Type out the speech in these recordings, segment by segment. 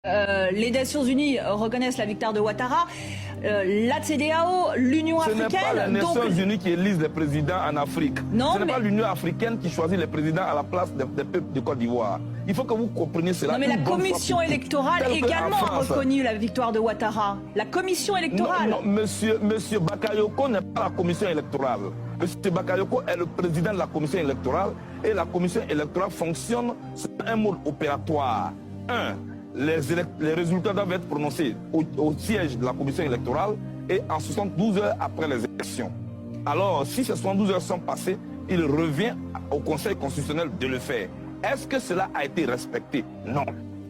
Les Nations Unies reconnaissent la victoire de Ouattara, la CEDEAO, l'Union africaine. Ce n'est pas les Nations Unies qui élisent les présidents en Afrique. Ce n'est pas l'Union africaine qui choisit les présidents à la place des peuples de Côte d'Ivoire. Il faut que vous compreniez cela. Non mais la commission électorale également a reconnu la victoire de Ouattara. La commission électorale. Non, monsieur Bakayoko n'est pas la commission électorale. Monsieur Bakayoko est le président de la commission électorale et la commission électorale fonctionne sur un mode opératoire. Les résultats doivent être prononcés au siège de la commission électorale et en 72 heures après les élections. Alors, si ces 72 heures sont passées, il revient au Conseil constitutionnel de le faire. Est-ce que cela a été respecté? Non.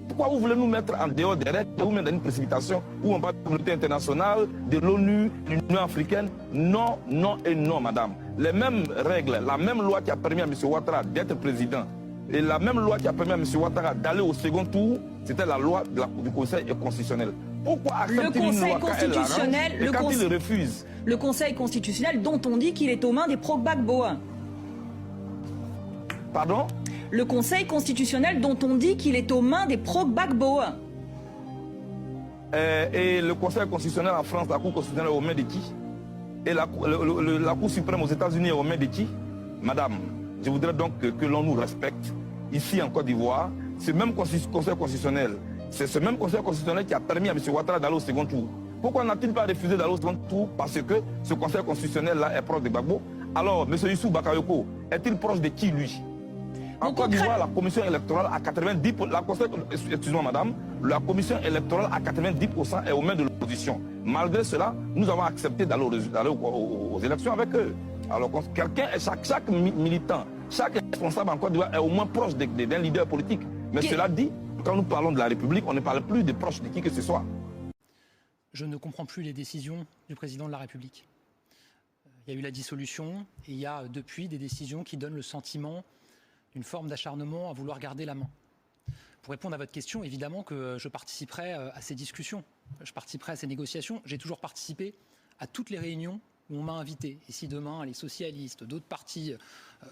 Pourquoi vous voulez nous mettre en dehors des règles, vous mettre dans une précipitation où on parle de la communauté internationale, de l'ONU, de l'Union africaine? Non, non et non, madame. Les mêmes règles, la même loi qui a permis à M. Ouattara d'être président, et la même loi qui a permis à M. Ouattara d'aller au second tour, c'était la loi du Conseil constitutionnel. Pourquoi accepter une loi quand elle l'arrange et quand il refuse? Le Conseil constitutionnel dont on dit qu'il est aux mains des pro-Gbagbo. Pardon? Le Conseil constitutionnel dont on dit qu'il est aux mains des pro-Gbagbo. Et le Conseil constitutionnel en France, la Cour constitutionnelle est aux mains de qui? Et la Cour suprême aux États-Unis est aux mains de qui? Madame, je voudrais donc que l'on nous respecte. Ici en Côte d'Ivoire, ce même Conseil constitutionnel, c'est ce même Conseil constitutionnel qui a permis à M. Ouattara d'aller au second tour. Pourquoi n'a-t-il pas refusé d'aller au second tour? Parce que ce Conseil constitutionnel-là est proche de Gbagbo. Alors, M. Youssou Bakayoko, est-il proche de qui, lui? En Côte d'Ivoire, la commission électorale à 90%, excusez-moi madame, la commission électorale à 90% est aux mains de l'opposition. Malgré cela, nous avons accepté d'aller aux élections avec eux. Alors chaque militant, chaque responsable en Côte d'Ivoire est au moins proche d'un leader politique. Mais cela dit, quand nous parlons de la République, on ne parle plus de proche de qui que ce soit. Je ne comprends plus les décisions du président de la République. Il y a eu la dissolution et il y a depuis des décisions qui donnent le sentiment d'une forme d'acharnement à vouloir garder la main. Pour répondre à votre question, évidemment que je participerai à ces discussions, je participerai à ces négociations. J'ai toujours participé à toutes les réunions où on m'a invité. Et si demain les socialistes, d'autres partis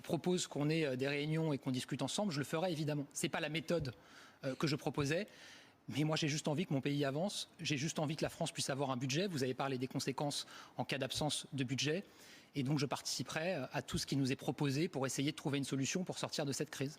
proposent qu'on ait des réunions et qu'on discute ensemble, je le ferai évidemment. Ce n'est pas la méthode que je proposais, mais moi j'ai juste envie que mon pays avance, j'ai juste envie que la France puisse avoir un budget. Vous avez parlé des conséquences en cas d'absence de budget. Et donc je participerai à tout ce qui nous est proposé pour essayer de trouver une solution pour sortir de cette crise.